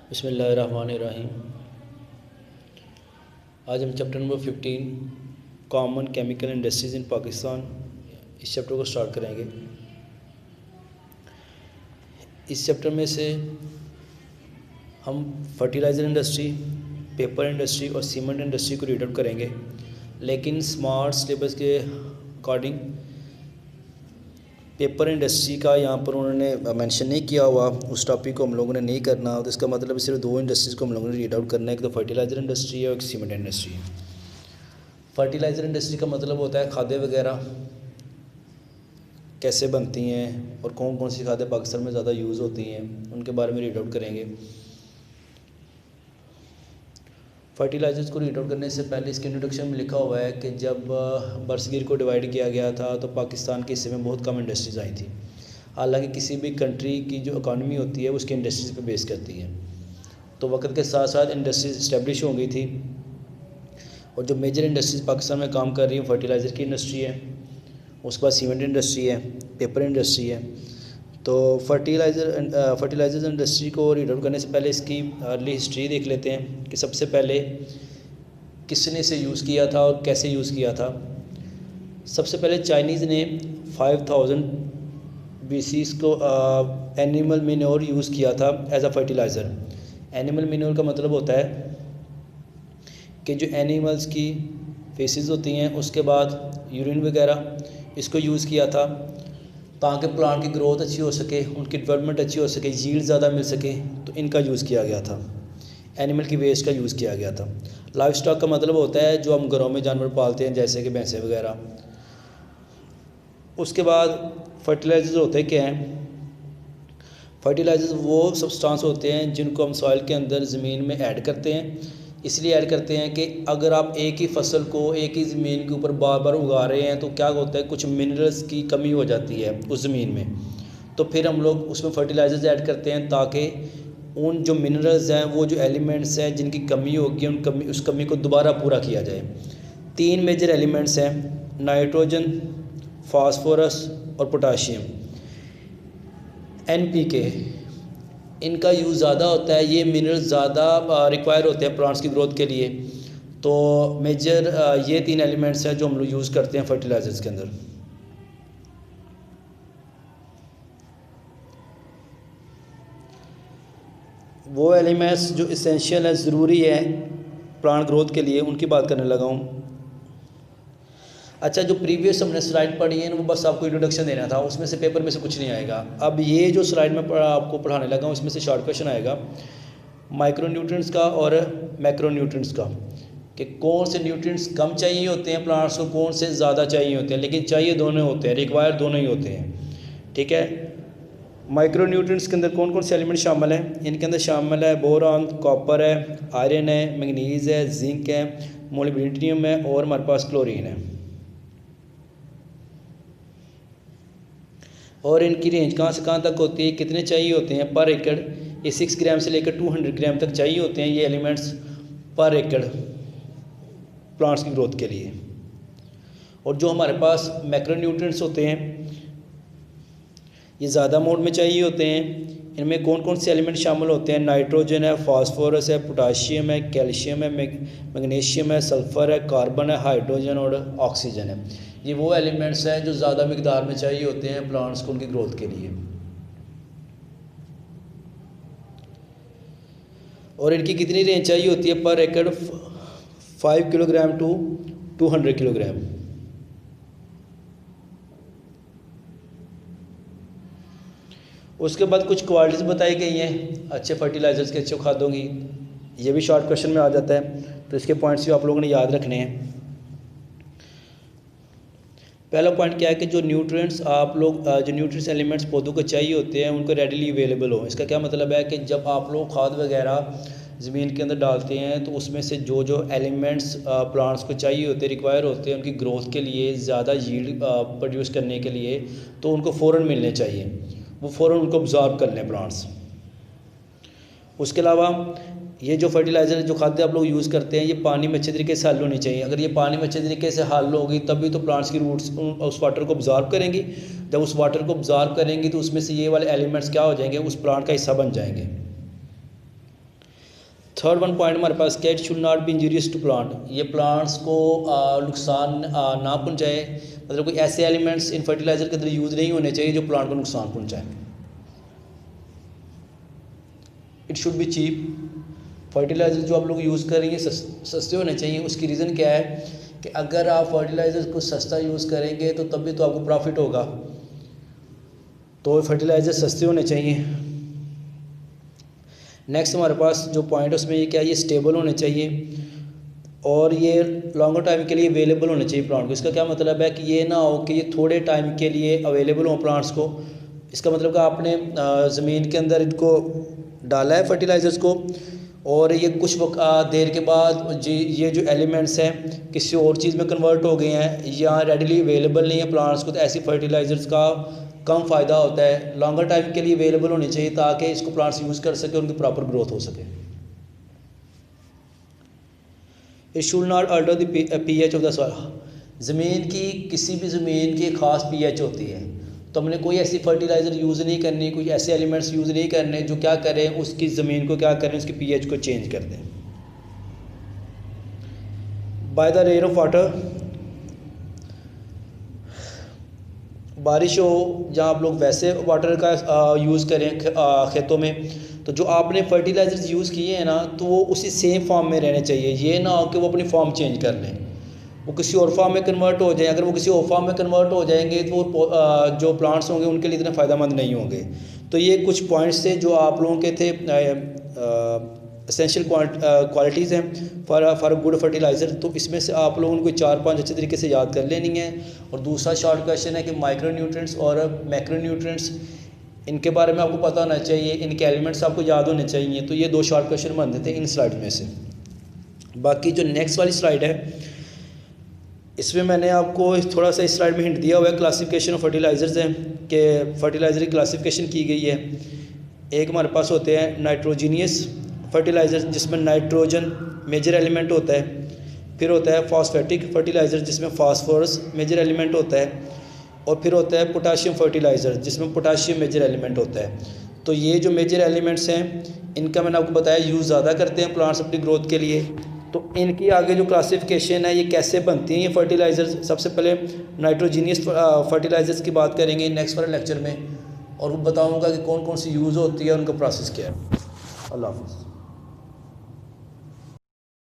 बिस्मिल्लाहिर्रहमानिर्रहीम। आज हम chapter number 15 common chemical industries in Pakistan इस चैप्टर को स्टार्ट करेंगे। इस चैप्टर में से हम फर्टिलाइज़र इंडस्ट्री, पेपर इंडस्ट्री और सीमेंट इंडस्ट्री को रीड आउट करेंगे, लेकिन स्मार्ट सिलेबस के अकॉर्डिंग पेपर इंडस्ट्री का यहाँ पर उन्होंने मेंशन नहीं किया हुआ। उस टॉपिक को हम लोगों ने नहीं करना, तो इसका मतलब सिर्फ दो इंडस्ट्रीज़ को हम लोगों ने रीड आउट करना है, एक तो फर्टिलाइज़र इंडस्ट्री है और एक सीमेंट इंडस्ट्री है। फर्टिलाइज़र इंडस्ट्री का मतलब होता है खादें वगैरह कैसे बनती हैं और कौन कौन सी खादें पाकिस्तान में ज़्यादा यूज़ होती हैं, उनके बारे में रीड आउट करेंगे। फर्टिलाइज़र्स को रीड आउट करने से पहले इसके इंट्रोडक्शन में लिखा हुआ है कि जब बरसगीर को डिवाइड किया गया था तो पाकिस्तान के हिस्से में बहुत कम इंडस्ट्रीज़ आई थी। हालांकि किसी भी कंट्री की जो इकॉनमी होती है उसकी इंडस्ट्रीज़ पे बेस करती है, तो वक्त के साथ साथ इंडस्ट्रीज़ इस्टेब्लिश हो गई थी और जो मेजर इंडस्ट्रीज़ पाकिस्तान में काम कर रही हैं फर्टिलाइज़र की इंडस्ट्री है, उसके बाद सीमेंट इंडस्ट्री है, पेपर इंडस्ट्री है। तो फर्टिलाइज़र इंडस्ट्री को रीड आउट करने से पहले इसकी अर्ली हिस्ट्री देख लेते हैं कि सबसे पहले किसने इसे यूज़ किया था और कैसे यूज़ किया था। सबसे पहले चाइनीज़ ने 5000 BC को एनिमल मैन्योर यूज़ किया था as a fertiliser. Animal manure का मतलब होता है कि जो एनिमल्स की फेसेस होती हैं उसके बाद यूरिन वगैरह, इसको यूज़ किया था ताकि प्लांट की ग्रोथ अच्छी हो सके, उनकी डेवलपमेंट अच्छी हो सके, यील्ड ज़्यादा मिल सके, तो इनका यूज़ किया गया था। एनिमल की वेस्ट का यूज़ किया गया था। लाइफ स्टॉक का मतलब होता है जो हम घरों में जानवर पालते हैं जैसे कि भैंसें वगैरह। उसके बाद फर्टिलाइज़र्स होते क्या हैं? फर्टिलाइज़र्स वो सब्सटेंस होते हैं जिनको हम सॉइल के अंदर ज़मीन में ऐड करते हैं। इसलिए ऐड करते हैं कि अगर आप एक ही फसल को एक ही ज़मीन के ऊपर बार बार उगा रहे हैं तो क्या होता है, कुछ मिनरल्स की कमी हो जाती है उस ज़मीन में, तो फिर हम लोग उसमें फर्टिलाइज़र्स ऐड करते हैं ताकि उन जो मिनरल्स हैं, वो जो एलिमेंट्स हैं जिनकी कमी होगी उस कमी को दोबारा पूरा किया जाए। 3 मेजर एलिमेंट्स हैं, नाइट्रोजन, फास्फोरस और पोटाशियम, NPK। इनका यूज़ ज़्यादा होता है, ये मिनरल्स ज़्यादा रिक्वायर होते हैं प्लांट्स की ग्रोथ के लिए। तो मेजर ये 3 एलिमेंट्स हैं जो हम लोग यूज़ करते हैं फर्टिलाइज़र्स के अंदर। वो एलिमेंट्स जो इसेंशियल है, ज़रूरी है प्लांट ग्रोथ के लिए, उनकी बात करने लगा हूँ। अच्छा, जो प्रीवियस हमने स्लाइड पढ़ी है वो बस आपको इंट्रोडक्शन देना था, उसमें से पेपर में से कुछ नहीं आएगा। अब ये जो स्लाइड में आपको पढ़ाने लगा हूँ इसमें से शॉर्ट क्वेश्चन आएगा माइक्रोन्यूट्रिएंट्स का और मैक्रोन्यूट्रिएंट्स का, कि कौन से न्यूट्रिएंट्स कम चाहिए होते हैं प्लांट्स को, कौन से ज़्यादा चाहिए होते हैं, लेकिन चाहिए दोनों होते हैं, रिक्वायर दोनों ही होते हैं। ठीक है। माइक्रोन्यूट्रिएंट्स के अंदर कौन कौन से एलिमेंट शामिल हैं? इनके अंदर शामिल है बोरान, कॉपर है, आयरन है, मैंगनीज़ है, जिंक है, मोलिब्डेनम है और हमारे पास क्लोरीन है। और इनकी रेंज कहाँ से कहाँ तक होती है, कितने चाहिए होते हैं पर एकड़? ये 6 ग्राम से लेकर 200 ग्राम तक चाहिए होते हैं ये एलिमेंट्स पर एकड़ प्लांट्स की ग्रोथ के लिए। और जो हमारे पास मैक्रोन्यूट्रिएंट्स होते हैं ये ज़्यादा अमाउंट में चाहिए होते हैं। इनमें कौन कौन से एलिमेंट शामिल होते हैं? नाइट्रोजन है, फास्फोरस है, पोटाशियम है, कैल्शियम है, मैग्नीशियम है, सल्फ़र है, कार्बन है, हाइड्रोजन और ऑक्सीजन है। ये वो एलिमेंट्स हैं जो ज़्यादा मिकदार में चाहिए होते हैं प्लांट्स को उनकी ग्रोथ के लिए। और इनकी कितनी रेंज चाहिए होती है पर एकड़? 5 किलोग्राम टू 200 किलोग्राम। उसके बाद कुछ क्वालिटीज़ बताई गई हैं अच्छे फर्टिलाइज़र्स के, अच्छे खादों की। ये भी शॉर्ट क्वेश्चन में आ जाता है, तो इसके पॉइंट्स भी आप लोगों ने याद रखने हैं। पहला पॉइंट क्या है कि जो न्यूट्रिएंट्स एलिमेंट्स पौधों को चाहिए होते हैं उनको रेडिली अवेलेबल हो। इसका क्या मतलब है कि जब आप लोग खाद वगैरह ज़मीन के अंदर डालते हैं तो उसमें से जो जो एलिमेंट्स प्लांट्स को चाहिए होते हैं, रिक्वायर होते हैं उनकी ग्रोथ के लिए, ज़्यादा यील्ड प्रोड्यूस करने के लिए, तो उनको फ़ौरन मिलने चाहिए, वो फ़ौरन उनको ऑब्जॉर्ब कर लें प्लांट्स। उसके अलावा ये जो फर्टिलाइज़र जो खाद्य आप लोग यूज़ करते हैं ये पानी में अच्छे तरीके से हल होनी चाहिए। अगर ये पानी में अच्छे तरीके से हल होगी तभी तो प्लांट्स की रूट्स उस वाटर को ऑब्जॉर्ब करेंगी। जब उस वाटर को ऑब्जॉर्ब करेंगी तो उसमें से ये वाले एलिमेंट्स क्या हो जाएंगे, उस प्लांट का हिस्सा बन जाएंगे। थर्ड वन पॉइंट हमारे पास क्या, it should not be injurious to plant, ये प्लांट्स को नुकसान ना पहुंचाए, मतलब कोई ऐसे एलिमेंट्स इन फर्टिलाइज़र के अंदर यूज़ नहीं होने चाहिए जो प्लांट को नुकसान पहुंचाएं। It should be cheap, fertiliser जो आप लोग यूज़ करेंगे सस्ते होने चाहिए। उसकी रीज़न क्या है कि अगर आप फर्टिलाइज़र को सस्ता यूज़ करेंगे तो तभी तो आपको प्रॉफिट होगा, तो फर्टिलाइज़र सस्ते होने चाहिए। नेक्स्ट हमारे पास जो पॉइंट है उसमें ये क्या, ये स्टेबल होने चाहिए और ये लॉन्गर टाइम के लिए अवेलेबल होने चाहिए प्लांट को। इसका क्या मतलब है कि ये ना हो कि ये थोड़े टाइम के लिए अवेलेबल हो प्लांट्स को। इसका मतलब कि आपने ज़मीन के अंदर इनको डाला है फर्टिलाइज़र्स को और ये कुछ देर के बाद ये जो एलिमेंट्स हैं किसी और चीज़ में कन्वर्ट हो गए हैं या रेडीली अवेलेबल नहीं है प्लांट्स को, तो ऐसी फर्टिलाइज़र्स का कम फ़ायदा होता है। लॉन्गर टाइम के लिए अवेलेबल होनी चाहिए ताकि इसको प्लांट्स यूज़ कर सके, उनकी प्रॉपर ग्रोथ हो सके। It should not alter the pH of the soil, ज़मीन की किसी भी ज़मीन की ख़ास pH होती है, तो हमने कोई ऐसी फर्टिलाइज़र यूज़ नहीं करनी, कोई ऐसे एलिमेंट्स यूज़ नहीं करने जो क्या करें उसकी ज़मीन को क्या करें, उसकी pH को चेंज कर दें। By the rain of water, बारिश हो जहाँ आप लोग वैसे वाटर का यूज़ करें खेतों में, तो जो आपने फर्टिलाइज़र्स यूज़ किए हैं ना तो वो उसी सेम फॉर्म में रहने चाहिए। ये ना हो कि वो अपनी फॉर्म चेंज कर लें, वो किसी और फॉर्म में कन्वर्ट हो जाए। अगर वो किसी और फॉर्म में कन्वर्ट हो जाएंगे तो वो जो प्लांट्स होंगे उनके लिए इतने फ़ायदेमंद नहीं होंगे। तो ये कुछ पॉइंट्स थे जो आप लोगों के थे एसेंशियल क्वालिटीज़ हैं फॉर गुड फर्टिलाइज़र। तो इसमें से आप लोगों को 4-5 अच्छे तरीके से याद कर लेनी है। और दूसरा शॉर्ट क्वेश्चन है कि माइक्रो न्यूट्रिएंट्स और मैक्रो न्यूट्रिएंट्स, इनके बारे में आपको पता होना चाहिए, इनके एलिमेंट्स आपको याद होने चाहिए। तो ये 2 शॉर्ट क्वेश्चन बनते थे इन स्लाइड में से। बाकी जो नेक्स्ट वाली स्लाइड है इसमें मैंने आपको थोड़ा सा इस स्लाइड में हिंट दिया हुआ है, क्लासिफिकेशन ऑफ फर्टिलाइज़र्स हैं कि फर्टिलाइज़र की क्लासिफिकेशन की गई है। एक हमारे पास होते हैं नाइट्रोजीनियस फर्टिलाइज़र जिसमें नाइट्रोजन मेजर एलिमेंट होता है, फिर होता है फॉस्फेटिक फर्टिलाइज़र जिसमें फास्फोरस मेजर एलिमेंट होता है, और फिर होता है पोटाशियम फर्टिलाइज़र जिसमें पोटाशियम मेजर एलिमेंट होता है। तो ये जो मेजर एलिमेंट्स हैं इनका मैंने आपको बताया यूज़ ज़्यादा करते हैं प्लांट्स अपनी ग्रोथ के लिए। तो इनकी आगे जो क्लासिफिकेशन है ये कैसे बनती हैं ये फर्टिलाइज़र्स, सबसे पहले नाइट्रोजीनियस फर्टिलाइज़र्स की बात करेंगे नेक्स्ट वाले लेक्चर में, और वो बताऊँगा कि कौन कौन सी यूज़ होती है, उनका प्रोसेस क्या है। अल्लाह हाफ़िज़।